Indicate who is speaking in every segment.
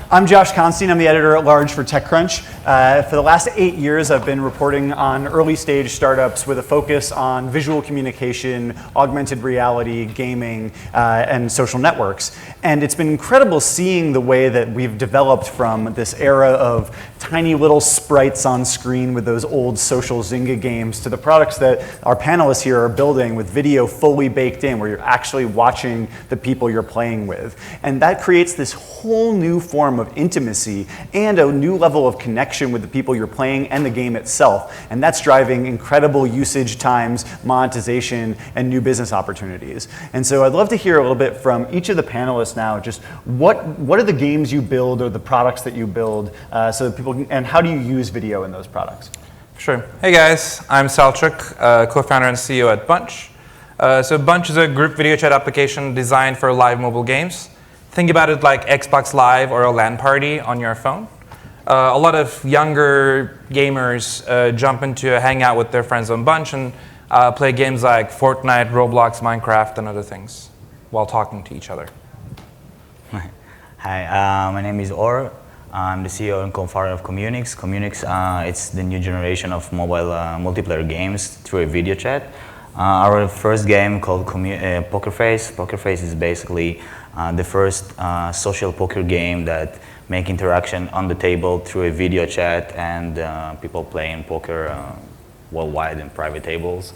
Speaker 1: I'm Josh Constine. I'm the editor-at-large for TechCrunch. For the last 8 years, I've been reporting on early-stage startups with a focus on visual communication, augmented reality, gaming, and social networks. And it's been incredible seeing the way that we've developed from this era of tiny little sprites on screen with those old social Zynga games to the products that our panelists here are building with video fully baked in, where you're actually watching the people you're playing with. And that creates this whole new form of intimacy and a new level of connection with the people you're playing and the game itself. And that's driving incredible usage times, monetization, and new business opportunities. And so I'd love to hear a little bit from each of the panelists now, just what are the games you build or the products that you build so that people can, and how do you use video in those products?
Speaker 2: Sure. Hey guys, I'm Selcuk, co-founder and CEO at Bunch. So Bunch is a group video chat application designed for live mobile games. Think about it like Xbox Live or a LAN party on your phone. A lot of younger gamers jump into a hangout with their friends on Bunch and play games like Fortnite, Roblox, Minecraft, and other things while talking to each other.
Speaker 3: Hi, my name is Or. I'm the CEO and co-founder of Comunix. Comunix, it's the new generation of mobile multiplayer games through a video chat. Our first game called Poker Face. Poker Face is basically the first social poker game that make interaction on the table through a video chat and people playing poker worldwide in private tables.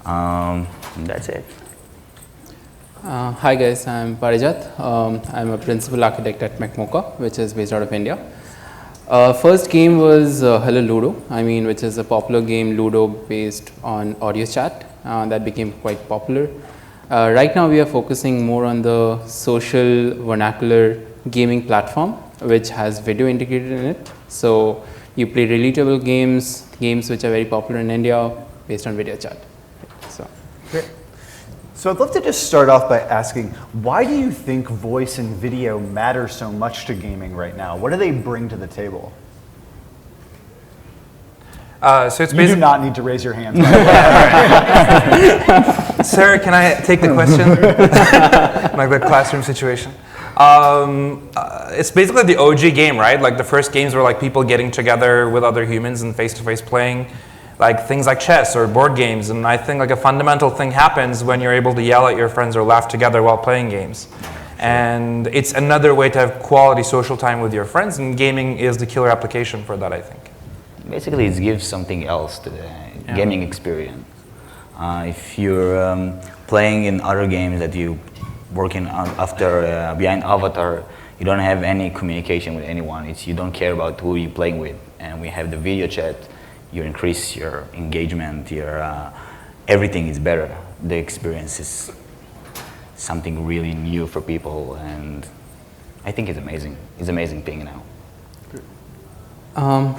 Speaker 3: That's it.
Speaker 4: Hi guys, I'm Parijat. I'm a principal architect at Mech, Mocha, which is based out of India. First game was Hello Ludo, which is a popular game, Ludo, based on audio chat that became quite popular. Right now we are focusing more on the social vernacular gaming platform, which has video integrated in it. So you play relatable games which are very popular in India based on video chat. So.
Speaker 1: Great. So I'd love to just start off by asking, why do you think voice and video matter so much to gaming right now? What do they bring to the table?
Speaker 2: So it's
Speaker 1: you do not need to raise your hands.
Speaker 2: Sarah, can I take the question? Like the classroom situation. It's basically the OG game, right? Like the first games were like people getting together with other humans and face-to-face playing. Like things like chess or board games, and I think like a fundamental thing happens when you're able to yell at your friends or laugh together while playing games. And it's another way to have quality social time with your friends, and gaming is the killer application for that, I think.
Speaker 3: Basically, it gives something else to the gaming experience. If you're playing in other games that you working after behind Avatar, you don't have any communication with anyone. You don't care about who you're playing with, and we have the video chat. You increase your engagement, everything is better. The experience is something really new for people, and I think it's amazing. It's an amazing thing now.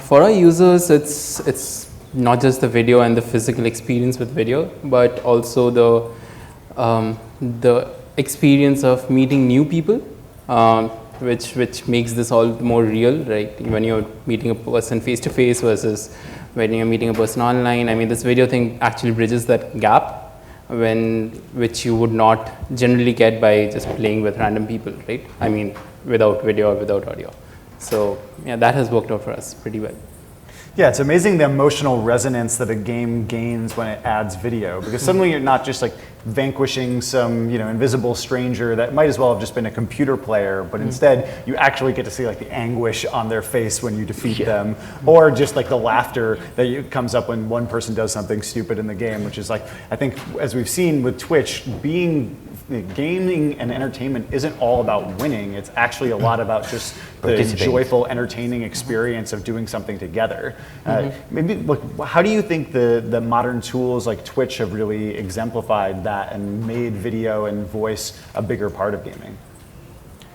Speaker 4: For our users, it's not just the video and the physical experience with video, but also the experience of meeting new people, which makes this all more real, right? When you're meeting a person face to face versus when you're meeting a person online. This video thing actually bridges that gap which you would not generally get by just playing with random people, right? Without video or without audio. So yeah, that has worked out for us pretty well.
Speaker 1: Yeah, it's amazing the emotional resonance that a game gains when it adds video, because suddenly you're not just like vanquishing some invisible stranger that might as well have just been a computer player, but instead you actually get to see like the anguish on their face when you defeat them, or just like the laughter that comes up when one person does something stupid in the game, which is like, I think as we've seen with Twitch, gaming and entertainment isn't all about winning. It's actually a lot about just the joyful, entertaining experience of doing something together. Maybe, how do you think the modern tools like Twitch have really exemplified that and made video and voice a bigger part of gaming?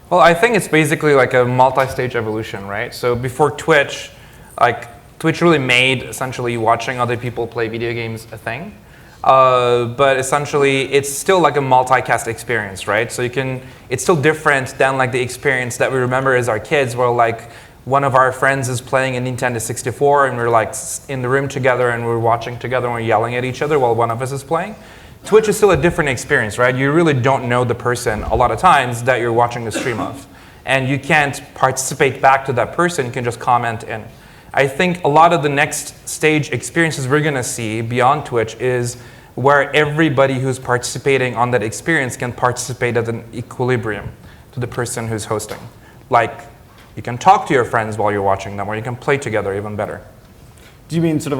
Speaker 2: Well, I think it's basically like a multi-stage evolution, right? So before Twitch, Twitch really made essentially watching other people play video games a thing. But essentially, it's still like a multicast experience, right? So it's still different than like the experience that we remember as our kids, where like one of our friends is playing a Nintendo 64 and we're like in the room together and we're watching together and we're yelling at each other while one of us is playing. Twitch is still a different experience, right? You really don't know the person a lot of times that you're watching the stream of. and you can't participate back to that person, you can just comment in. I think a lot of the next stage experiences we're going to see beyond Twitch is where everybody who's participating on that experience can participate at an equilibrium to the person who's hosting. Like, you can talk to your friends while you're watching them, or you can play together even better.
Speaker 1: Do you mean sort of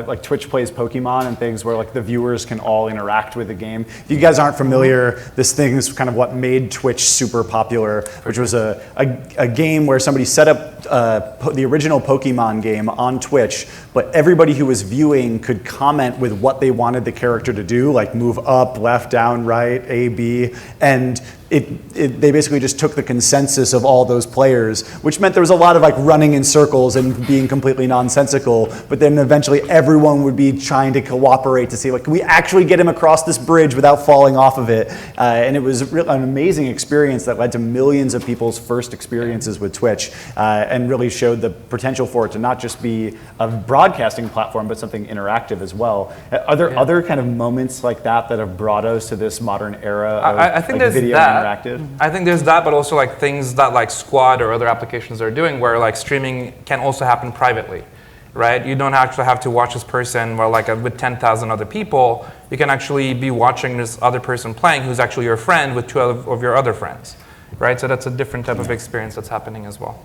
Speaker 1: like Twitch plays Pokemon and things where like the viewers can all interact with the game? If you guys aren't familiar, this thing is kind of what made Twitch super popular, which was a game where somebody set up the original Pokemon game on Twitch, but everybody who was viewing could comment with what they wanted the character to do, like move up, left, down, right, A, B, and they basically just took the consensus of all those players, which meant there was a lot of like running in circles and being completely nonsensical, but then eventually everyone would be trying to cooperate to see, like, can we actually get him across this bridge without falling off of it? And it was an amazing experience that led to millions of people's first experiences with Twitch, and really showed the potential for it to not just be a broadcasting platform, but something interactive as well. Are there other kind of moments like that that have brought us to this modern era of
Speaker 2: I think
Speaker 1: like,
Speaker 2: there's
Speaker 1: video
Speaker 2: that.
Speaker 1: interactive?
Speaker 2: I think there's that, but also like things that like Squad or other applications are doing where like streaming can also happen privately, right? You don't actually have to watch this person where like with 10,000 other people, you can actually be watching this other person playing who's actually your friend with two of your other friends, right? So that's a different type of experience that's happening as well.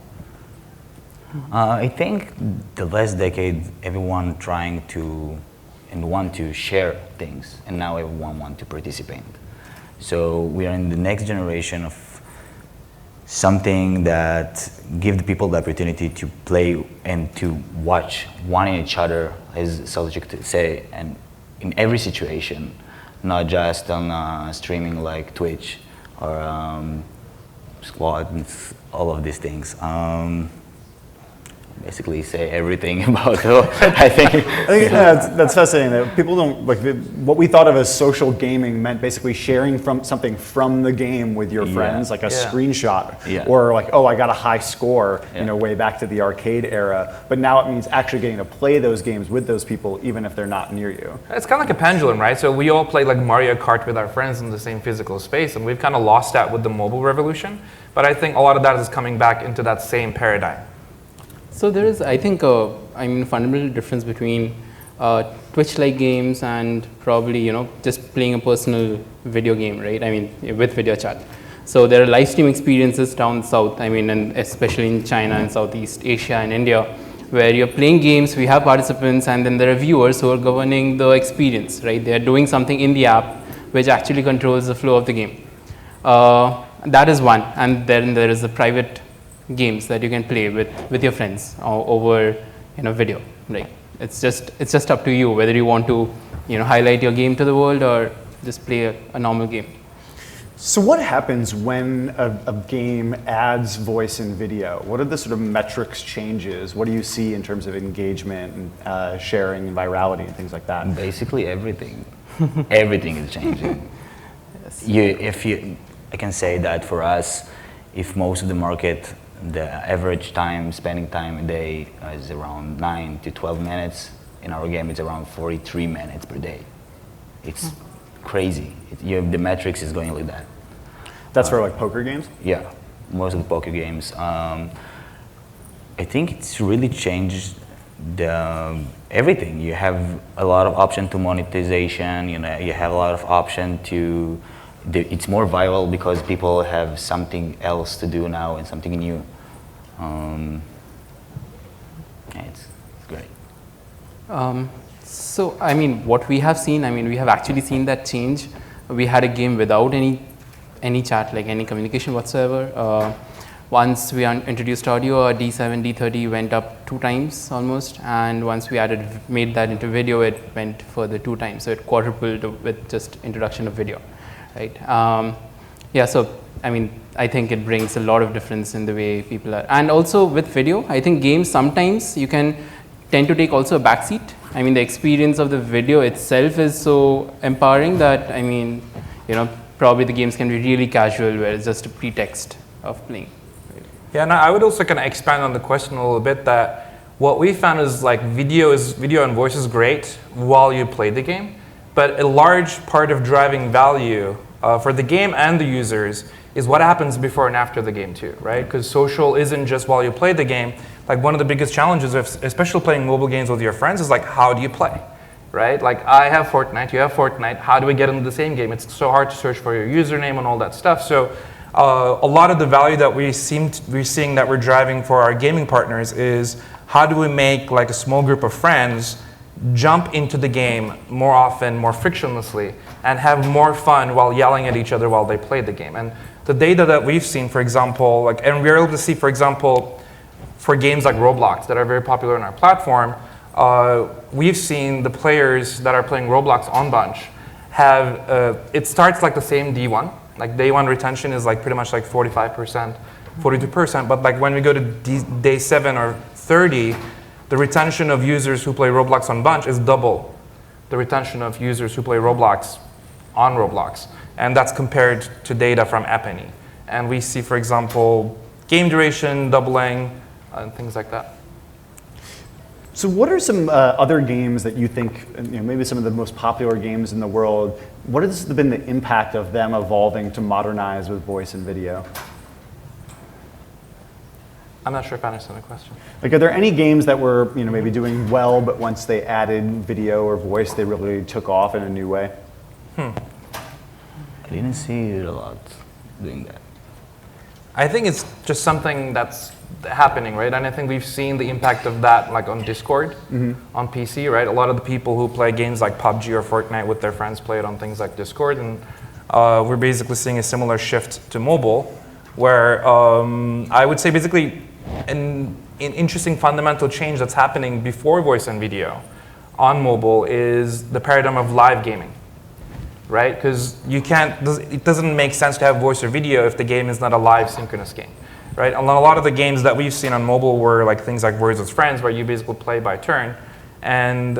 Speaker 3: I think the last decade, everyone trying to and want to share things, and now everyone want to participate. So we are in the next generation of something that give the people the opportunity to play and to watch one in each other, as Selcuk to say, and in every situation, not just on streaming like Twitch or Squad and all of these things. Basically say everything about it. I think
Speaker 1: that's fascinating that people don't like what we thought of as social gaming meant basically sharing from something from the game with your friends, like a screenshot, or like, oh, I got a high score, you know, way back to the arcade era. But now it means actually getting to play those games with those people, even if they're not near you.
Speaker 2: It's kind of like a pendulum, right? So we all play like Mario Kart with our friends in the same physical space, and we've kind of lost that with the mobile revolution. But I think a lot of that is coming back into that same paradigm.
Speaker 4: So there is, I think, a fundamental difference between Twitch-like games and probably, just playing a personal video game, right? I mean, with video chat. So there are live stream experiences down south, and especially in China and Southeast Asia and India, where you're playing games, we have participants, and then there are viewers who are governing the experience, right? They're doing something in the app which actually controls the flow of the game. That is one, and then there is the private games that you can play with your friends over video, right? It's just up to you whether you want to highlight your game to the world or just play a normal game.
Speaker 1: So what happens when a game adds voice and video? What are the sort of metrics changes? What do you see in terms of engagement and sharing and virality and things like that?
Speaker 3: Basically everything. Everything is changing. Yes. I can say that for us, if most of the market, the average spending time a day is around 9 to 12 minutes. In our game, it's around 43 minutes per day. It's crazy. The metrics is going like that.
Speaker 1: That's for like poker games?
Speaker 3: Yeah, most of the poker games. I think it's really changed everything. You have a lot of option to monetization. You have a lot of option to. It's more viral because people have something else to do now and something new. It's great.
Speaker 4: So, what we have seen, we have actually seen that change. We had a game without any chat, like any communication whatsoever. Once we introduced audio, our D7, D30 went up 2 times almost, and once we made that into video, it went further 2 times. So it quadrupled with just introduction of video. Right. So I think it brings a lot of difference in the way people are, and also with video, I think games sometimes you can tend to take also a backseat. The experience of the video itself is so empowering that probably the games can be really casual, where it's just a pretext of playing. Right.
Speaker 2: Yeah, and I would also kind of expand on the question a little bit that what we found is like video and voice is great while you play the game. But a large part of driving value for the game and the users is what happens before and after the game too, right? Because social isn't just while you play the game. Like one of the biggest challenges of especially playing mobile games with your friends is like, how do you play, right? Like I have Fortnite, you have Fortnite, how do we get into the same game? It's so hard to search for your username and all that stuff. So a lot of the value that we're seeing that we're driving for our gaming partners is how do we make like a small group of friends jump into the game more often, more frictionlessly, and have more fun while yelling at each other while they play the game. And the data that we've seen, for example, like, and we're able to see, for example, for games like Roblox that are very popular on our platform, we've seen the players that are playing Roblox on Bunch have, it starts like the same D1. Like day one retention is like pretty much like 45%, 42%, but like when we go to day 7 or 30, the retention of users who play Roblox on Bunch is double the retention of users who play Roblox on Roblox. And that's compared to data from Epany. And we see, for example, game duration doubling and things like that.
Speaker 1: So what are some other games that you think, maybe some of the most popular games in the world, what has been the impact of them evolving to modernize with voice and video?
Speaker 2: I'm not sure if I understand the question.
Speaker 1: Like, are there any games that were, maybe doing well, but once they added video or voice, they really took off in a new way?
Speaker 3: I didn't see it a lot doing that.
Speaker 2: I think it's just something that's happening, right? And I think we've seen the impact of that like on Discord, on PC, right? A lot of the people who play games like PUBG or Fortnite with their friends play it on things like Discord. And we're basically seeing a similar shift to mobile, where I would say basically an interesting fundamental change that's happening before voice and video on mobile is the paradigm of live gaming, right? Because it doesn't make sense to have voice or video if the game is not a live synchronous game, right? And a lot of the games that we've seen on mobile were like things like Words with Friends, where you basically play by turn. And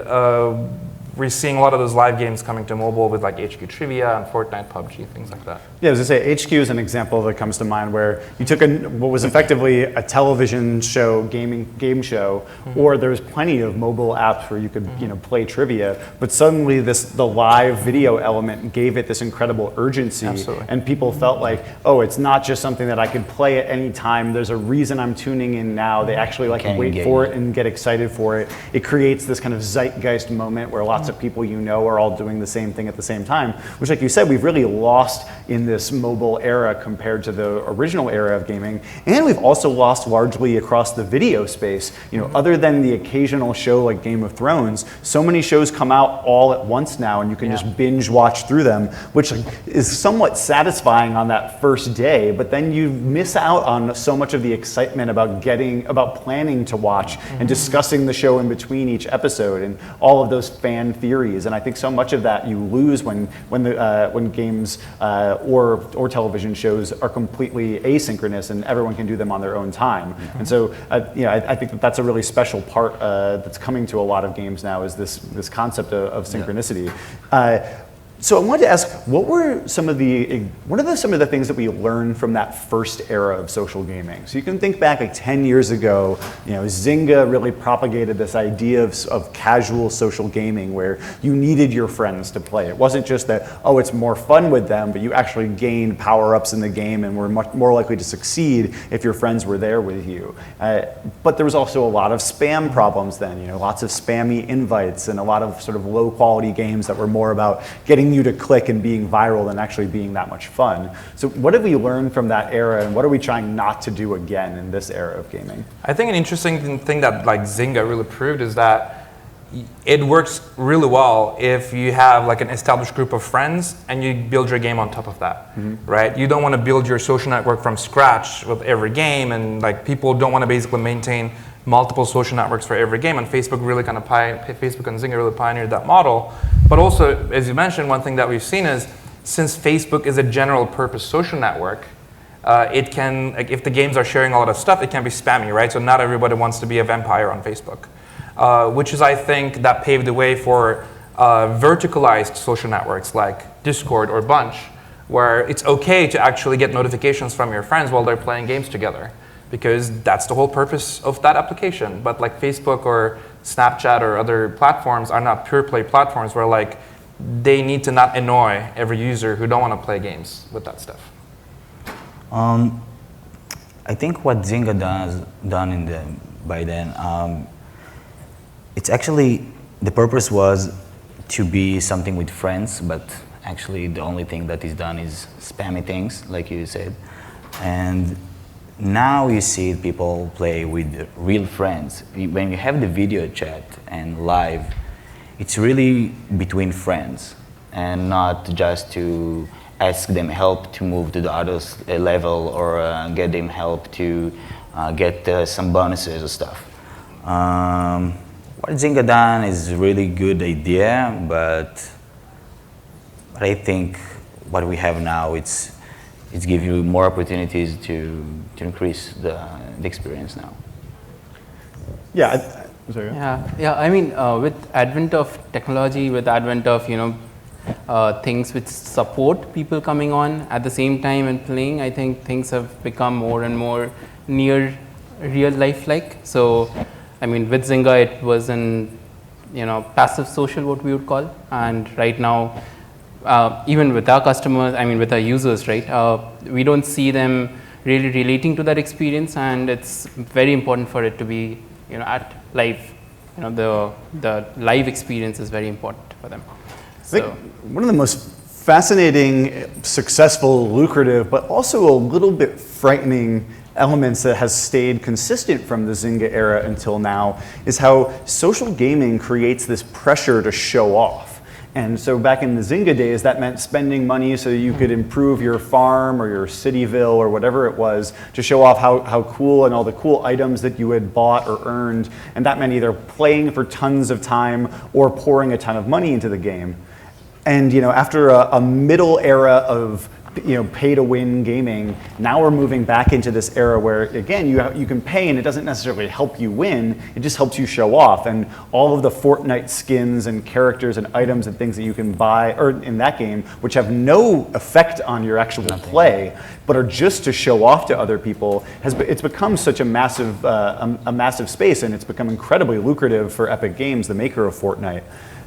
Speaker 2: we're seeing a lot of those live games coming to mobile with like HQ Trivia and Fortnite, PUBG, things like that.
Speaker 1: Yeah, I was going to say, HQ is an example that comes to mind where you took what was effectively a television show, game show, or there was plenty of mobile apps where you could play trivia, but suddenly the live video element gave it this incredible urgency.
Speaker 2: Absolutely.
Speaker 1: And people felt like, oh, it's not just something that I could play at any time. There's a reason I'm tuning in now. They actually wait for it and get excited for it. It creates this kind of zeitgeist moment where lots of people are all doing the same thing at the same time, which, like you said, we've really lost in this mobile era compared to the original era of gaming. And we've also lost largely across the video space. Other than the occasional show like Game of Thrones, so many shows come out all at once now, and you can just binge watch through them, which is somewhat satisfying on that first day, but then you miss out on so much of the excitement about planning to watch and discussing the show in between each episode and all of those fan theories. And I think so much of that you lose when games or television shows are completely asynchronous and everyone can do them on their own time. And so I think that's a really special part that's coming to a lot of games now, is this concept of synchronicity. So I wanted to ask, what are some of the things that we learned from that first era of social gaming? So you can think back like 10 years ago, Zynga really propagated this idea of casual social gaming where you needed your friends to play. It wasn't just that, oh, it's more fun with them, but you actually gained power-ups in the game and were much more likely to succeed if your friends were there with you. But there was also a lot of spam problems then, lots of spammy invites and a lot of sort of low-quality games that were more about getting you to click and being viral than actually being that much fun. So what did we learn from that era, and what are we trying not to do again in this era of gaming?
Speaker 2: I think an interesting thing that like Zynga really proved is that it works really well if you have like an established group of friends and you build your game on top of that, right? You don't want to build your social network from scratch with every game, and like people don't want to basically maintain multiple social networks for every game, and Facebook and Zynga really pioneered that model. But also, as you mentioned, one thing that we've seen is, since Facebook is a general purpose social network, it can, like, if the games are sharing a lot of stuff, it can be spammy, right? So not everybody wants to be a vampire on Facebook, which is, I think, that paved the way for verticalized social networks like Discord or Bunch, where it's okay to actually get notifications from your friends while they're playing games together, because that's the whole purpose of that application. But like Facebook or Snapchat or other platforms are not pure play platforms where like they need to not annoy every user who don't want to play games with that stuff?
Speaker 3: I think what Zynga done by then, it's actually, the purpose was to be something with friends, but actually the only thing that is done is spammy things, like you said. And now you see people play with real friends. When you have the video chat and live, it's really between friends and not just to ask them help to move to the other level or get them help to get some bonuses or stuff. What Zynga done is a really good idea, but I think what we have now, it's give you more opportunities to increase the experience now.
Speaker 1: Yeah.
Speaker 4: Yeah. I mean, with advent of technology, with advent of things which support people coming on at the same time and playing, I think things have become more and more near real life like. So, I mean, with Zynga, it was an passive social, what we would call, and right now, even with our customers, I mean, with our users, right, we don't see them really relating to that experience, and it's very important for it to be, at live. The live experience is very important for them.
Speaker 1: I think one of the most fascinating, successful, lucrative, but also a little bit frightening elements that has stayed consistent from the Zynga era until now is how social gaming creates this pressure to show off. And so back in the Zynga days, that meant spending money so you could improve your farm or your cityville or whatever it was to show off how cool and all the cool items that you had bought or earned. And that meant either playing for tons of time or pouring a ton of money into the game. And after a middle era of pay-to-win gaming, now we're moving back into this era where, again, you can pay and it doesn't necessarily help you win, it just helps you show off. And all of the Fortnite skins and characters and items and things that you can buy or in that game, which have no effect on your actual play, but are just to show off to other people, it's become such a massive space, and it's become incredibly lucrative for Epic Games, the maker of Fortnite.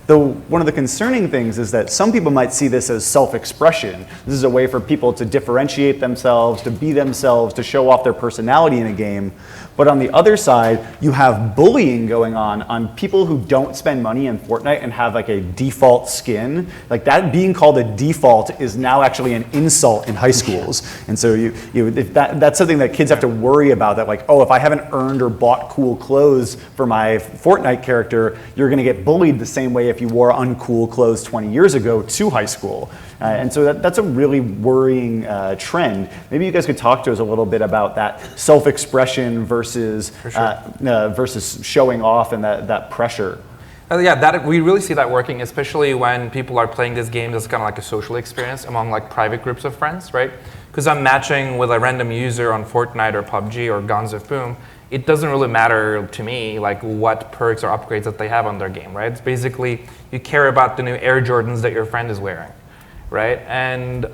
Speaker 1: Though one of the concerning things is that some people might see this as self-expression. This is a way for people to differentiate themselves, to be themselves, to show off their personality in a game. But on the other side, you have bullying going on people who don't spend money in Fortnite and have like a default skin. Like that being called a default is now actually an insult in high schools. And so if that's something that kids have to worry about, that like, oh, if I haven't earned or bought cool clothes for my Fortnite character, you're gonna get bullied the same way if you wore uncool clothes 20 years ago to high school. And so that's a really worrying trend. Maybe you guys could talk to us a little bit about that self-expression versus showing off and that pressure.
Speaker 2: Yeah, we really see that working, especially when people are playing this game as kind of like a social experience among like private groups of friends, right? Because I'm matching with a random user on Fortnite or PUBG or Guns of Boom. It doesn't really matter to me like what perks or upgrades that they have on their game, right? It's basically you care about the new Air Jordans that your friend is wearing, right? And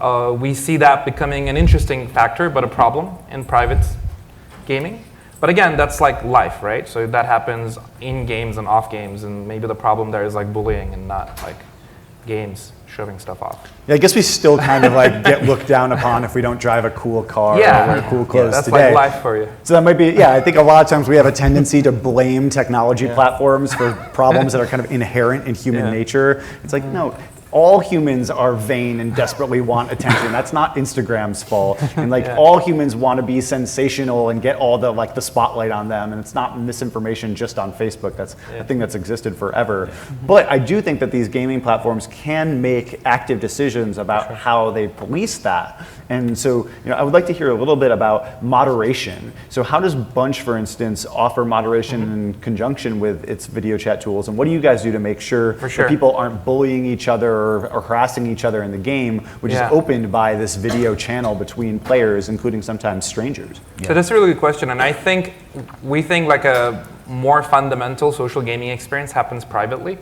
Speaker 2: we see that becoming an interesting factor, but a problem in private gaming. But again, that's like life, right? So that happens in games and off games, and maybe the problem there is like bullying and not like games shoving stuff off.
Speaker 1: Yeah, I guess we still kind of like get looked down upon if we don't drive a cool car or wear cool clothes
Speaker 2: that's
Speaker 1: today.
Speaker 2: Like life for you.
Speaker 1: So that might be, I think a lot of times we have a tendency to blame technology platforms for problems that are kind of inherent in human nature. It's like, no, all humans are vain and desperately want attention. That's not Instagram's fault. And like all humans want to be sensational and get all the like the spotlight on them. And it's not misinformation just on Facebook. That's a thing that's existed forever. But I do think that these gaming platforms can make active decisions about how they police that. And so, I would like to hear a little bit about moderation. So how does Bunch, for instance, offer moderation in conjunction with its video chat tools? And what do you guys do to make sure that people aren't bullying each other or harassing each other in the game, which is opened by this video channel between players, including sometimes strangers?
Speaker 2: So that's a really good question. And I think we think like a more fundamental social gaming experience happens privately,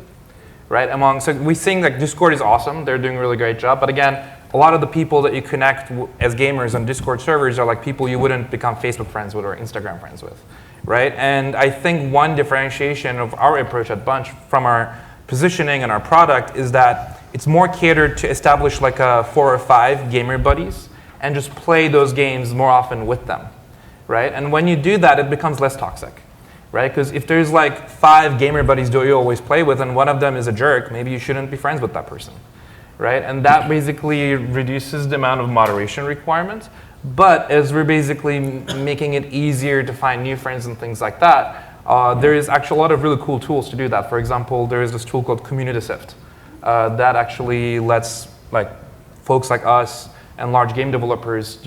Speaker 2: right? So we think like Discord is awesome. They're doing a really great job. But again, a lot of the people that you connect as gamers on Discord servers are like people you wouldn't become Facebook friends with or Instagram friends with, right? And I think one differentiation of our approach at Bunch from our positioning and our product is that it's more catered to establish like 4 or 5 gamer buddies and just play those games more often with them, right? And when you do that, it becomes less toxic, right? Because if there's like 5 gamer buddies that you always play with and one of them is a jerk, maybe you shouldn't be friends with that person, right? And that basically reduces the amount of moderation requirements. But as we're basically making it easier to find new friends and things like that, there is actually a lot of really cool tools to do that. For example, there is this tool called Comunix that actually lets like folks like us and large game developers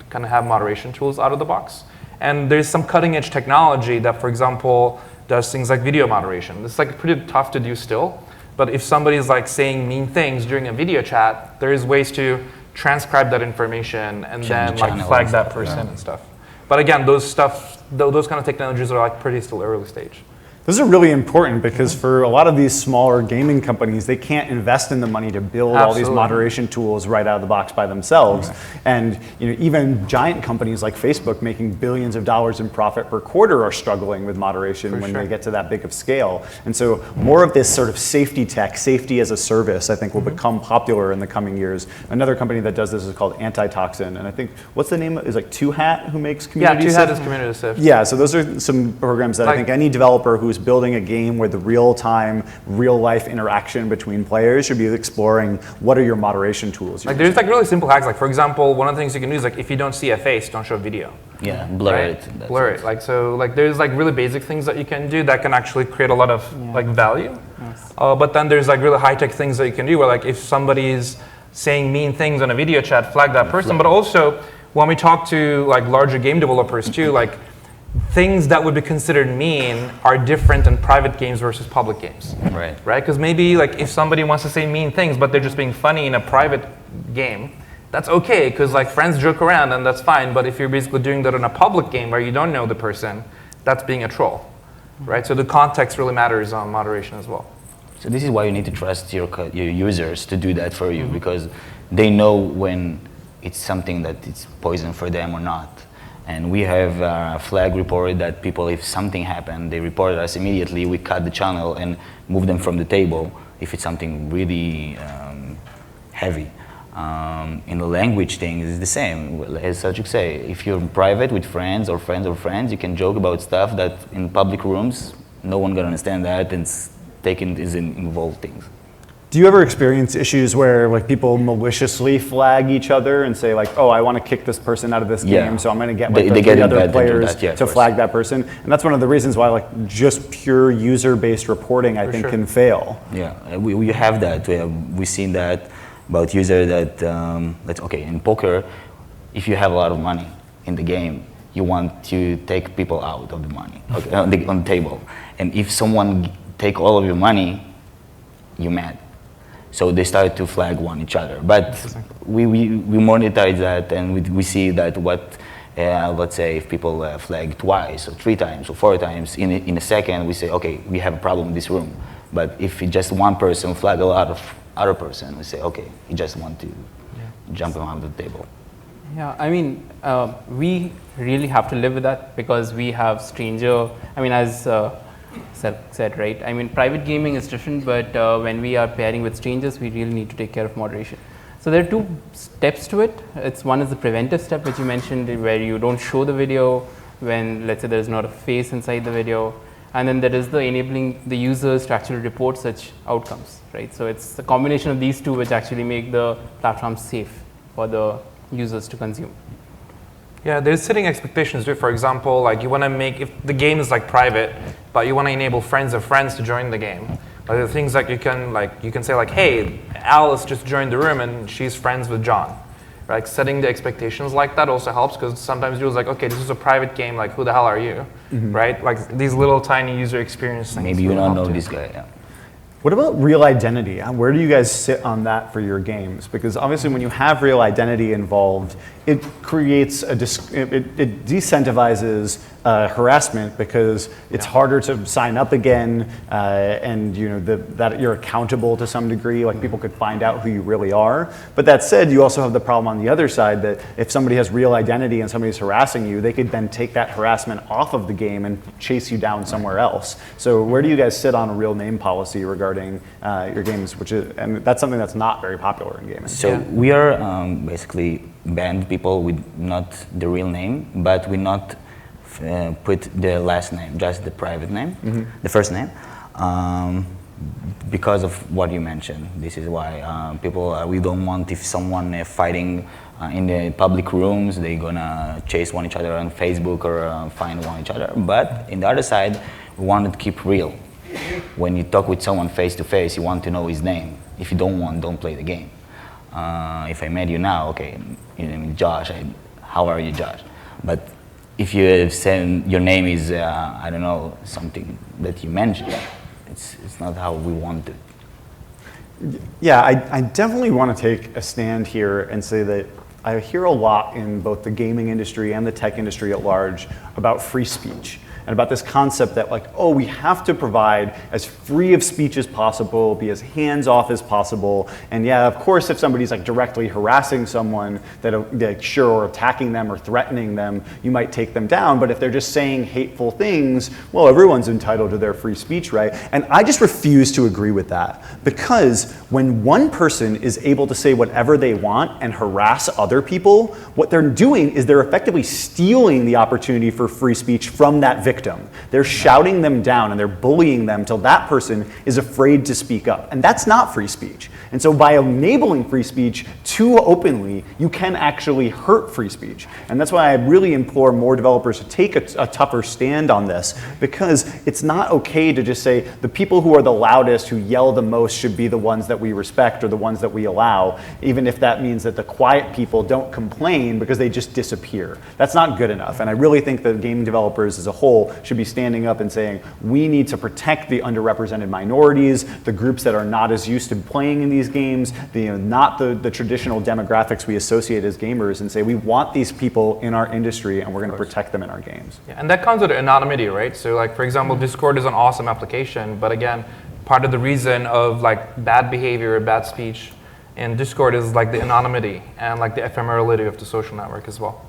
Speaker 2: kind of have moderation tools out of the box. And there's some cutting edge technology that, for example, does things like video moderation. It's like pretty tough to do still. But if somebody's like saying mean things during a video chat, there is ways to transcribe that information and then like flag that person and stuff. But again, those kind of technologies are like pretty still early stage.
Speaker 1: Those are really important because for a lot of these smaller gaming companies, they can't invest in the money to build all these moderation tools right out of the box by themselves. And even giant companies like Facebook making billions of dollars in profit per quarter are struggling with moderation when they get to that big of scale. And so more of this sort of safety tech, safety as a service, I think will become popular in the coming years. Another company that does this is called Antitoxin. And I think, what's the name? Is like 2Hat who makes community
Speaker 2: Yeah, 2Hat is Comunix.
Speaker 1: Yeah, so those are some programs that I think any developer who's building a game where the real-time, real-life interaction between players should be exploring what are your moderation tools.
Speaker 2: Like there's like really simple hacks. Like for example, one of the things you can do is like if you don't see a face, don't show video.
Speaker 3: Yeah, blur it.
Speaker 2: Blur it. Like so, like there's like really basic things that you can do that can actually create a lot of like value. Yes. But then there's like really high-tech things that you can do where like if somebody's saying mean things on a video chat, flag that person. But also when we talk to like larger game developers too, like things that would be considered mean are different in private games versus public games.
Speaker 3: Right.
Speaker 2: Right? Because maybe like if somebody wants to say mean things, but they're just being funny in a private game, that's okay, because like friends joke around and that's fine. But if you're basically doing that in a public game where you don't know the person, that's being a troll. Right? So the context really matters on moderation as well.
Speaker 3: So this is why you need to trust your users to do that for you, because they know when it's something that it's poison for them or not. And we have a flag reported that people, if something happened, they reported us immediately. We cut the channel and move them from the table if it's something really heavy. In the language thing, it's the same. As Selcuk say, if you're private with friends or friends of friends, you can joke about stuff that in public rooms, no one gonna understand that and involved things.
Speaker 1: Do you ever experience issues where like people maliciously flag each other and say like, oh, I want to kick this person out of this game, so I'm going to get like the other players to flag that person? And that's one of the reasons why like just pure user-based reporting, I think, can fail.
Speaker 3: Yeah, we have that. We've seen that about user that, that's okay, in poker, if you have a lot of money in the game, you want to take people out of the money, okay, on the table. And if someone take all of your money, you're mad. So they started to flag each other. But we monetize that, and we see that let's say if people flag twice or 3 times or 4 times, in a second we say, okay, we have a problem in this room. But if just one person flag a lot of other person, we say, okay, you just want to jump around the table.
Speaker 4: Yeah, I mean, we really have to live with that because we have as said, right? I mean, private gaming is different, but when we are pairing with strangers, we really need to take care of moderation. So there are 2 steps to it. One is the preventive step, which you mentioned, where you don't show the video when, let's say, there is not a face inside the video. And then there is the enabling the users to actually report such outcomes, right? So it's a combination of these 2 which actually make the platform safe for the users to consume.
Speaker 2: Yeah, there's setting expectations too. For example, like you want to make, if the game is like private, but you want to enable friends of friends to join the game. Like the things like you can say like, hey, Alice just joined the room and she's friends with John. Right? Setting the expectations like that also helps because sometimes you're like, okay, this is a private game. Like, who the hell are you? Right? Like these little tiny user experience things.
Speaker 3: Maybe you don't know this guy. Yeah.
Speaker 1: What about real identity? Where do you guys sit on that for your games? Because obviously when you have real identity involved, it creates it decentivizes harassment because it's harder to sign up again, and that you're accountable to some degree. Like people could find out who you really are. But that said, you also have the problem on the other side that if somebody has real identity and somebody's harassing you, they could then take that harassment off of the game and chase you down somewhere else. So where do you guys sit on a real name policy regarding your games? And that's something that's not very popular in gaming.
Speaker 3: So we are basically banned people with not the real name, but we not put the last name, just the private name, the first name, because of what you mentioned. This is why we don't want if someone fighting in the public rooms, they're gonna chase one each other on Facebook or find one each other. But in the other side, we want to keep real. When you talk with someone face to face, you want to know his name. If you don't play the game. If I met you now, okay, your name is Josh. How are you, Josh? But if you say your name is, I don't know, something that you mentioned, it's not how we want it.
Speaker 1: Yeah, I definitely want to take a stand here and say that I hear a lot in both the gaming industry and the tech industry at large about free speech. And about this concept that we have to provide as free of speech as possible, be as hands-off as possible. And yeah, of course, if somebody's directly harassing someone, or attacking them or threatening them, you might take them down. But if they're just saying hateful things, well, everyone's entitled to their free speech, right? And I just refuse to agree with that. Because when one person is able to say whatever they want and harass other people, what they're doing is they're effectively stealing the opportunity for free speech from that victim. They're shouting them down and they're bullying them till that person is afraid to speak up. And that's not free speech. And so by enabling free speech too openly, you can actually hurt free speech. And that's why I really implore more developers to take a tougher stand on this, because it's not okay to just say the people who are the loudest, who yell the most, should be the ones that we respect or the ones that we allow, even if that means that the quiet people don't complain because they just disappear. That's not good enough. And I really think that gaming developers as a whole should be standing up and saying, we need to protect the underrepresented minorities, the groups that are not as used to playing in these games, not the traditional demographics we associate as gamers, and say we want these people in our industry and we're going to protect them in our games.
Speaker 2: Yeah, and that comes with anonymity, right? So for example, Discord is an awesome application, but again, part of the reason of bad behavior or bad speech in Discord is the anonymity and the ephemerality of the social network as well.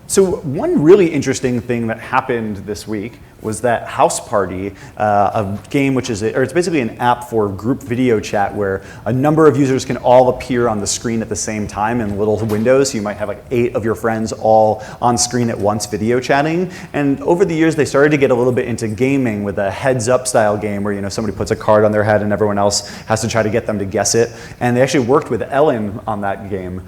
Speaker 1: So one really interesting thing that happened this week was that House Party, a game it's basically an app for group video chat where a number of users can all appear on the screen at the same time in little windows. So you might have 8 of your friends all on screen at once video chatting. And over the years, they started to get a little bit into gaming with a heads-up style game where somebody puts a card on their head and everyone else has to try to get them to guess it. And they actually worked with Ellen on that game.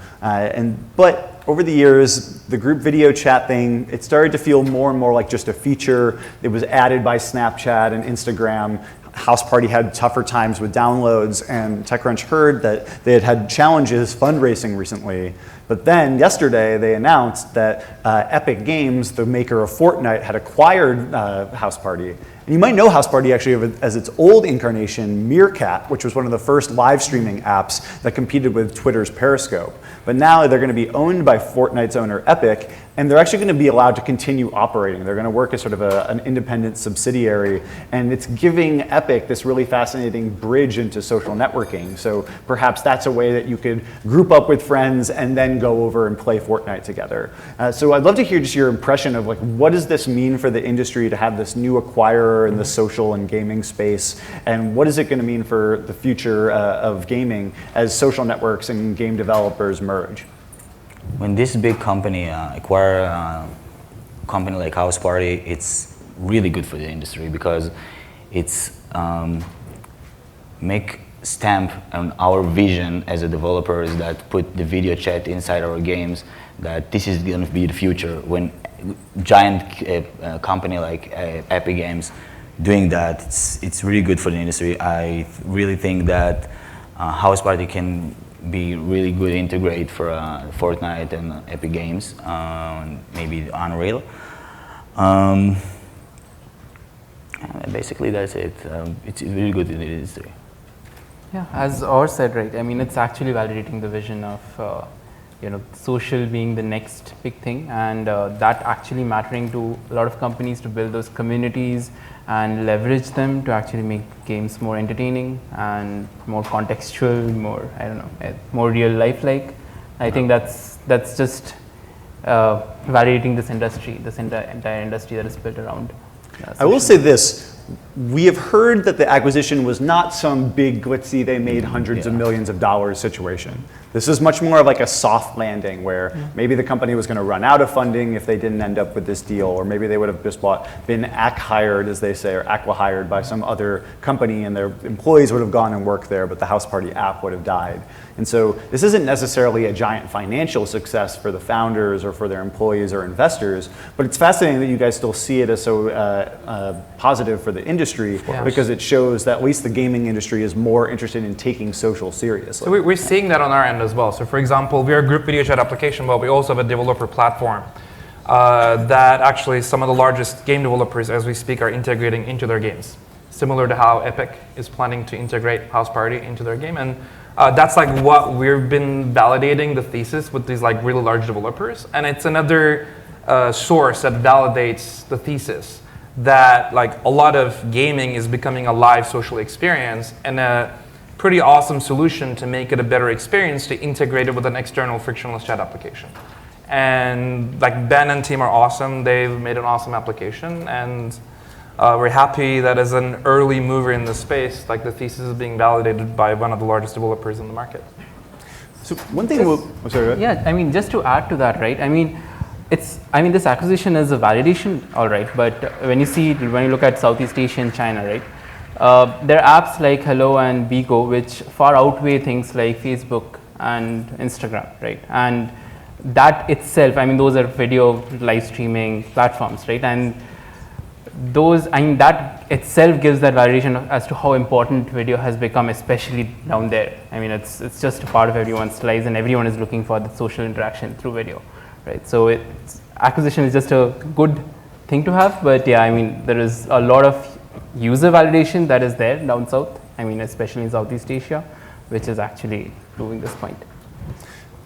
Speaker 1: But over the years, the group video chat thing, it started to feel more and more like just a feature. It was added by Snapchat and Instagram. House Party had tougher times with downloads, and TechCrunch heard that they had challenges fundraising recently. But then yesterday, they announced that Epic Games, the maker of Fortnite, had acquired House Party. And you might know House Party actually as its old incarnation, Meerkat, which was one of the first live streaming apps that competed with Twitter's Periscope. But now they're going to be owned by Fortnite's owner, Epic, and they're actually going to be allowed to continue operating. They're going to work as sort of an independent subsidiary, and it's giving Epic this really fascinating bridge into social networking. So perhaps that's a way that you could group up with friends and then go over and play Fortnite together. So I'd love to hear just your impression of what does this mean for the industry to have this new acquirer in the social and gaming space, and what is it going to mean for the future of gaming as social networks and game developers merge?
Speaker 3: When this big company acquire a company like House Party, it's really good for the industry because it's make stamp on our vision as a developers that put the video chat inside our games, that this is going to be the future. When giant company like Epic Games doing that, it's really good for the industry. I really think that House Party can be really good integrate for Fortnite and Epic Games, maybe Unreal. Basically that's it. It's really good in the industry.
Speaker 4: Yeah, as Or said, right, I mean, it's actually validating the vision of social being the next big thing, and that actually mattering to a lot of companies to build those communities and leverage them to actually make games more entertaining and more contextual, more, I don't know, more real life like. I think that's just validating this industry, this entire industry that is built around.
Speaker 1: I will say this. We have heard that the acquisition was not some big glitzy, they made hundreds of millions of dollars situation. This is much more of like a soft landing where maybe the company was going to run out of funding if they didn't end up with this deal, or maybe they would have just been hired, as they say, or acqui-hired by some other company and their employees would have gone and worked there, but the house party app would have died. And so this isn't necessarily a giant financial success for the founders or for their employees or investors, but it's fascinating that you guys still see it as so positive for the industry because it shows that at least the gaming industry is more interested in taking social seriously.
Speaker 2: So we're seeing that on our end as well. So for example, we are a group video chat application, but we also have a developer platform that actually some of the largest game developers as we speak are integrating into their games. Similar to how Epic is planning to integrate House Party into their game. And that's like what we've been validating the thesis with these like really large developers. And it's another source that validates the thesis that like a lot of gaming is becoming a live social experience, and a pretty awesome solution to make it a better experience to integrate it with an external frictionless chat application. And like Ben and team are awesome. They've made an awesome application, and we're happy that as an early mover in the space, like the thesis is being validated by one of the largest developers in the market.
Speaker 1: So one thing
Speaker 4: yeah, I mean, just to add to that, right? I mean, this acquisition is a validation, all right, but when you look at Southeast Asia and China, right? There are apps like Hello and Bigo which far outweigh things like Facebook and Instagram, right? And that itself, I mean, those are video live streaming platforms, right? And that itself gives that validation as to how important video has become, especially down there. I mean, it's just a part of everyone's lives, and everyone is looking for the social interaction through video, right? So acquisition is just a good thing to have, but yeah, I mean, there is a lot of user validation that is there down south. I mean, especially in Southeast Asia, which is actually proving this point.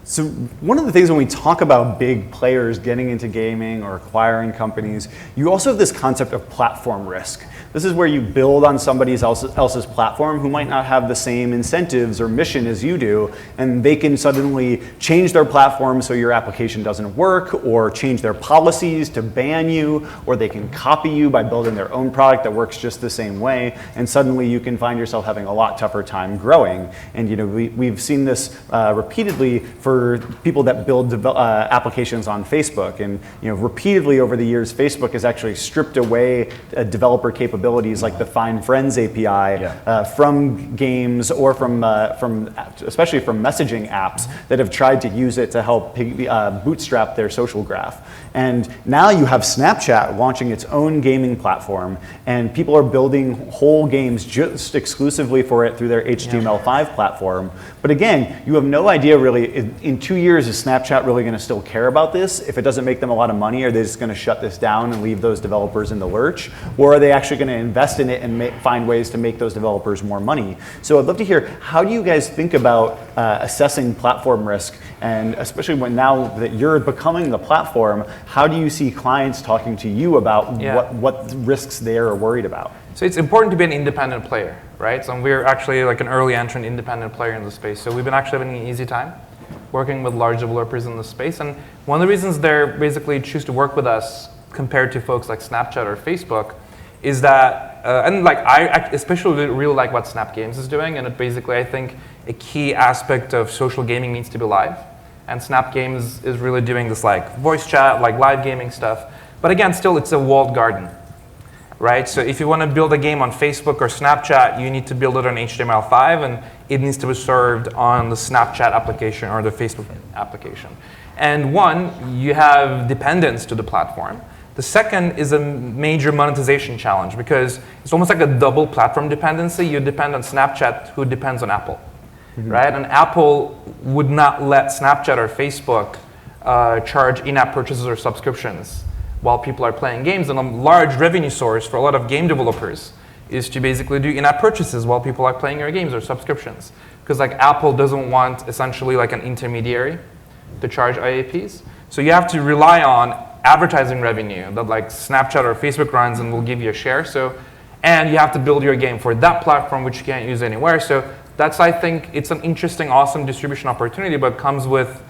Speaker 1: So one of the things when we talk about big players getting into gaming or acquiring companies, you also have this concept of platform risk. This is where you build on somebody else's platform who might not have the same incentives or mission as you do, and they can suddenly change their platform so your application doesn't work, or change their policies to ban you, or they can copy you by building their own product that works just the same way, and suddenly you can find yourself having a lot tougher time growing. And we've seen this repeatedly for people that build applications on Facebook, and repeatedly over the years, Facebook has actually stripped away developer capabilities like the Find Friends API from games or from especially from messaging apps that have tried to use it to help bootstrap their social graph. And now you have Snapchat launching its own gaming platform, and people are building whole games just exclusively for it through their HTML5 platform. But again, you have no idea really, in 2 years, is Snapchat really going to still care about this? If it doesn't make them a lot of money, are they just going to shut this down and leave those developers in the lurch? Or are they actually going to invest in it and find ways to make those developers more money? So I'd love to hear, how do you guys think about assessing platform risk? And especially now that you're becoming the platform, how do you see clients talking to you about what risks they are worried about?
Speaker 2: So it's important to be an independent player, right? So we're actually like an early entrant independent player in the space. So we've been actually having an easy time working with large developers in the space. And one of the reasons they basically choose to work with us compared to folks like Snapchat or Facebook is that, and like I especially really like what Snap Games is doing. And it basically, I think, a key aspect of social gaming needs to be live. And Snap Games is really doing this like voice chat, like live gaming stuff. But again, still it's a walled garden, right? So if you want to build a game on Facebook or Snapchat, you need to build it on HTML5, and it needs to be served on the Snapchat application or the Facebook application. And one, you have dependence to the platform. The second is a major monetization challenge, because it's almost like a double platform dependency. You depend on Snapchat, who depends on Apple. Right? And Apple would not let Snapchat or Facebook charge in-app purchases or subscriptions while people are playing games. And a large revenue source for a lot of game developers is to basically do in-app purchases while people are playing your games or subscriptions. Because like Apple doesn't want essentially like an intermediary to charge IAPs. So you have to rely on advertising revenue that like Snapchat or Facebook runs and will give you a share. So, and you have to build your game for that platform, which you can't use anywhere. So that's, I think, it's an interesting, awesome distribution opportunity, but comes with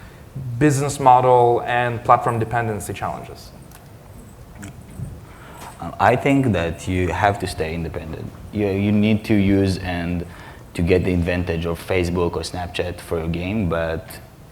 Speaker 2: business model and platform dependency challenges.
Speaker 3: I think that you have to stay independent. You need to use and to get the advantage of Facebook or Snapchat for your game, but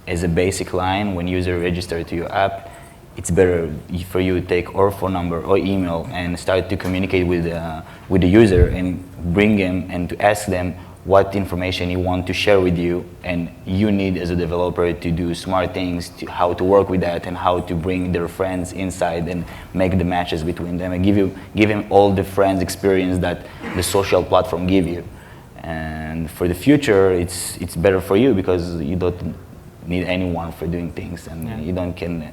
Speaker 3: as a basic line, when user register to your app, it's better for you to take or phone number or email and start to communicate with the user and bring them and to ask them what information you want to share with you, and you need as a developer to do smart things, to how to work with that and how to bring their friends inside and make the matches between them and give them all the friends experience that the social platform give you. And for the future, it's better for you because you don't need anyone for doing things, and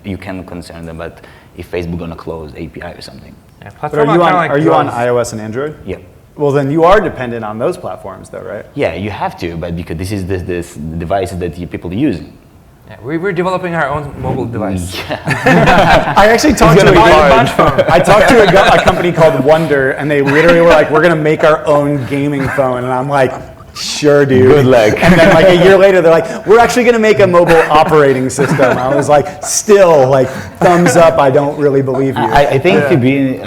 Speaker 3: you can concern them about if Facebook gonna close API or something.
Speaker 2: Yeah,
Speaker 1: but are you on iOS and Android?
Speaker 3: Yeah.
Speaker 1: Well, then you are dependent on those platforms, though, right?
Speaker 3: Yeah, you have to, but because this is this device that people use.
Speaker 2: Yeah, we're developing our own mobile device.
Speaker 3: Yeah.
Speaker 1: I actually talked to a company called Wonder, and they literally were like, "We're gonna make our own gaming phone," and I'm like, "Sure, dude."
Speaker 3: Good luck.
Speaker 1: And then like a year later, they're like, "We're actually gonna make a mobile operating system." I was like, "Still, like, thumbs up. I don't really believe you."
Speaker 3: I think to be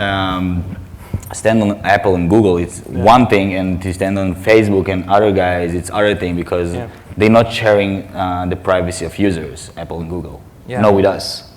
Speaker 3: stand on Apple and Google, it's one thing, and to stand on Facebook and other guys, it's other thing because they're not sharing the privacy of users, Apple and Google.
Speaker 2: Yeah.
Speaker 3: No, with us.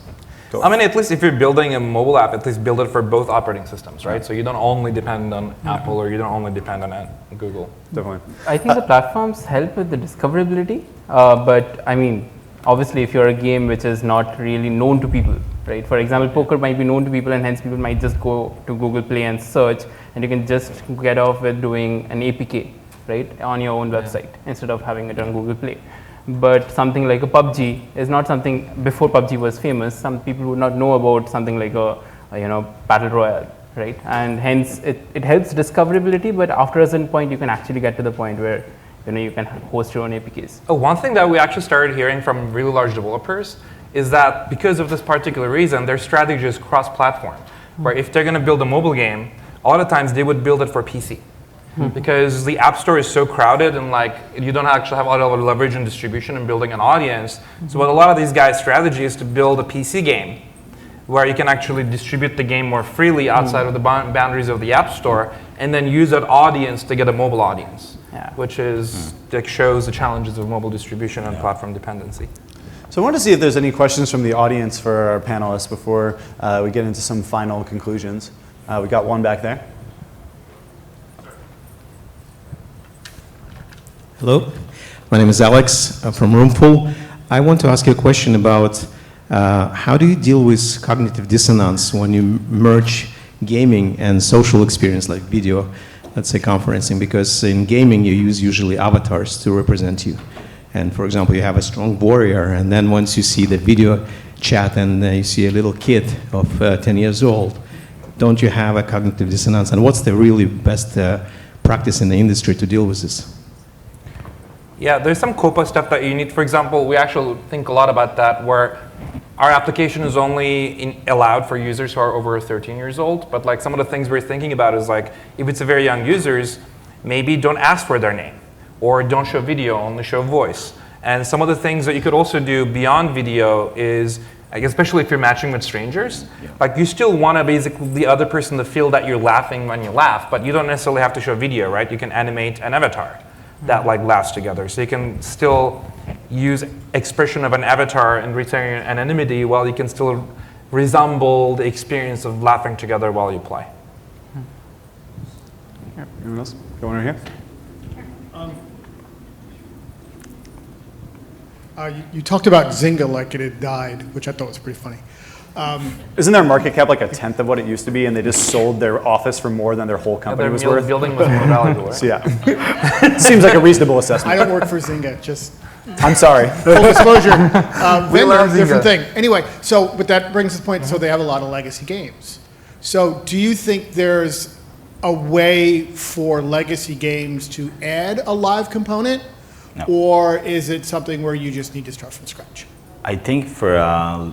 Speaker 2: I mean, at least if you're building a mobile app, at least build it for both operating systems, right? So you don't only depend on Apple or you don't only depend on Google.
Speaker 1: Definitely.
Speaker 4: I think the platforms help with the discoverability, but I mean, obviously if you're a game which is not really known to people, right? For example, poker might be known to people and hence people might just go to Google Play and search, and you can just get off with doing an APK, right, on your own website instead of having it on Google Play. But something like a PUBG is not something, before PUBG was famous, some people would not know about something like a battle royale, right? And hence it helps discoverability, but after a certain point you can actually get to the point where you can host your own APKs.
Speaker 2: Oh, one thing that we actually started hearing from really large developers is that because of this particular reason, their strategy is cross-platform. Where if they're going to build a mobile game, a lot of times they would build it for PC. Because the App Store is so crowded and like you don't actually have a lot of leverage and distribution and building an audience. So what a lot of these guys' strategy is to build a PC game where you can actually distribute the game more freely outside of the boundaries of the App Store and then use that audience to get a mobile audience, which is that shows the challenges of mobile distribution and platform dependency.
Speaker 1: So I want to see if there's any questions from the audience for our panelists before we get into some final conclusions. We got one back there.
Speaker 5: Hello, my name is Alex from Roomful. I want to ask you a question about how do you deal with cognitive dissonance when you merge gaming and social experience like video, let's say conferencing, because in gaming you use usually avatars to represent you. And for example, you have a strong warrior, and then once you see the video chat and you see a little kid of 10 years old, don't you have a cognitive dissonance? And what's the really best practice in the industry to deal with this?
Speaker 2: Yeah, there's some COPA stuff that you need. For example, we actually think a lot about that, where our application is only allowed for users who are over 13 years old. But like some of the things we're thinking about is like, if it's a very young users, maybe don't ask for their name, or don't show video, only show voice. And some of the things that you could also do beyond video is, like, especially if you're matching with strangers, like you still want to basically the other person to feel that you're laughing when you laugh, but you don't necessarily have to show video, right? You can animate an avatar that like laughs together. So you can still use expression of an avatar and retain anonymity while you can still resemble the experience of laughing together while you play.
Speaker 1: Anyone else? Go on right here.
Speaker 6: You talked about Zynga like it had died, which I thought was pretty funny.
Speaker 1: Isn't their market cap like a tenth of what it used to be, and they just sold their office for more than their whole company was worth?
Speaker 2: Building was more valuable. Right?
Speaker 1: So yeah, seems like a reasonable assessment.
Speaker 6: I don't work for Zynga, just
Speaker 1: I'm sorry.
Speaker 6: full disclosure. Vendor,
Speaker 2: love
Speaker 6: different
Speaker 2: Zynga.
Speaker 6: thing. Anyway, but that brings us to the point, so they have a lot of legacy games. So do you think there's a way for legacy games to add a live component?
Speaker 3: No.
Speaker 6: Or is it something where you just need to start from scratch?
Speaker 3: I think for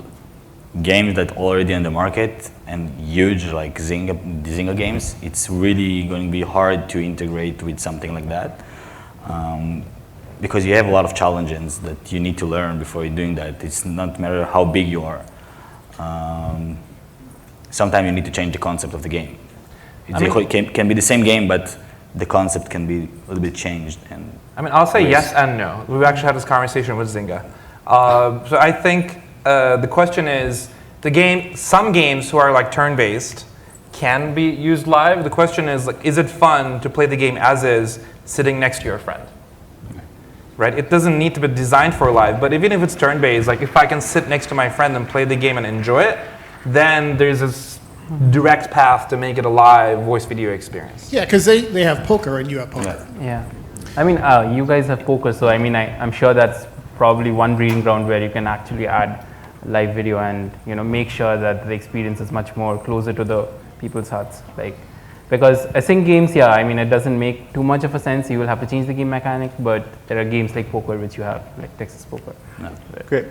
Speaker 3: games that already on the market and huge like Zynga games, it's really going to be hard to integrate with something like that. Because you have a lot of challenges that you need to learn before you're doing that. It's not matter how big you are. Sometimes you need to change the concept of the game. It can be the same game, but the concept can be a little bit changed. And
Speaker 2: I'll say yes and no. We've actually had this conversation with Zynga. So I think the question is, some games who are like turn-based can be used live. The question is, like, is it fun to play the game as is, sitting next to your friend? Right? It doesn't need to be designed for live, but even if it's turn-based, like if I can sit next to my friend and play the game and enjoy it, then there's this direct path to make it a live voice video experience.
Speaker 6: Yeah, because they have poker and you have poker.
Speaker 4: Yeah. You guys have poker, so I'm sure that's probably one breeding ground where you can actually add live video and make sure that the experience is much more closer to the people's hearts. Because async games, it doesn't make too much of a sense. You will have to change the game mechanic, but there are games like poker which you have, like Texas Poker.
Speaker 3: No.
Speaker 1: Great.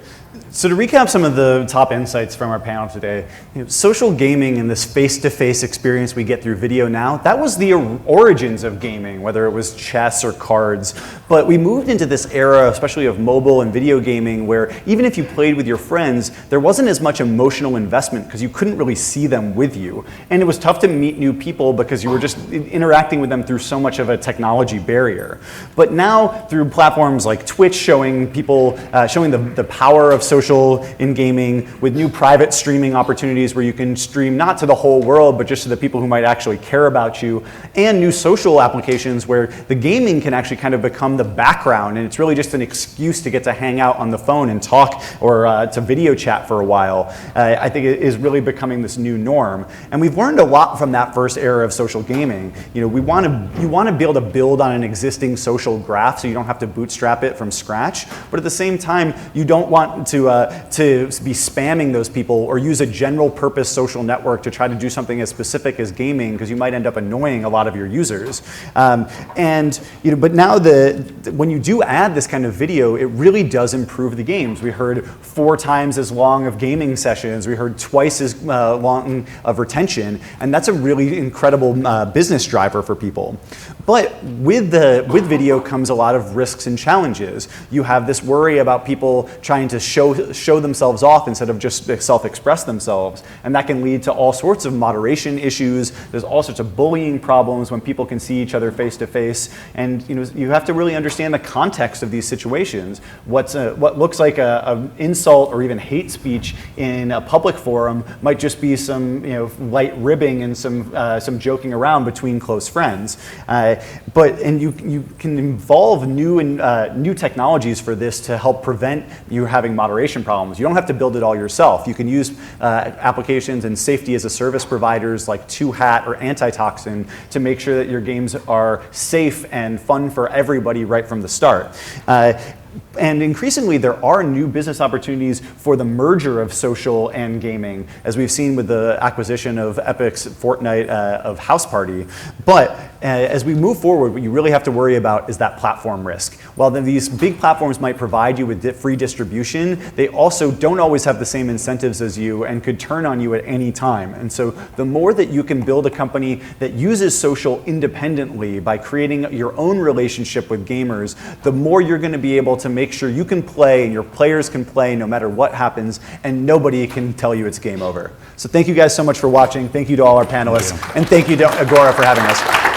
Speaker 1: So to recap some of the top insights from our panel today, social gaming and this face-to-face experience we get through video now, that was the origins of gaming, whether it was chess or cards. But we moved into this era, especially of mobile and video gaming, where even if you played with your friends, there wasn't as much emotional investment because you couldn't really see them with you. And it was tough to meet new people because you were just interacting with them through so much of a technology barrier. But now, through platforms like Twitch showing people, showing the power of social in gaming, with new private streaming opportunities where you can stream not to the whole world, but just to the people who might actually care about you, and new social applications where the gaming can actually kind of become the background, and it's really just an excuse to get to hang out on the phone and talk, or to video chat for a while. I think it is really becoming this new norm. And we've learned a lot from that first era of social gaming. You want to be able to build on an existing social graph so you don't have to bootstrap it from scratch, but at the same time, you don't want to be spamming those people or use a general purpose social network to try to do something as specific as gaming, because you might end up annoying a lot of your users. But now when you do add this kind of video, it really does improve the games. We heard 4 times as long of gaming sessions. We heard twice as long of retention, and that's a really incredible business driver for people. But with video comes a lot of risks and challenges. You have this worry about people trying to show themselves off instead of just self-express themselves, and that can lead to all sorts of moderation issues. There's all sorts of bullying problems when people can see each other face to face, and you have to really understand the context of these situations. What looks like an insult or even hate speech in a public forum might just be some light ribbing and some joking around between close friends. But you can involve new technologies for this to help prevent you having moderation problems. You don't have to build it all yourself. You can use applications and safety as a service providers like 2Hat or Antitoxin to make sure that your games are safe and fun for everybody right from the start. And increasingly, there are new business opportunities for the merger of social and gaming, as we've seen with the acquisition of Epic's Fortnite of House Party. But as we move forward, what you really have to worry about is that platform risk. While these big platforms might provide you with free distribution, they also don't always have the same incentives as you and could turn on you at any time. And so the more that you can build a company that uses social independently by creating your own relationship with gamers, the more you're going to be able to make sure you can play and your players can play no matter what happens, and nobody can tell you it's game over. So thank you guys so much for watching. Thank you to all our panelists, and thank you to Agora for having us.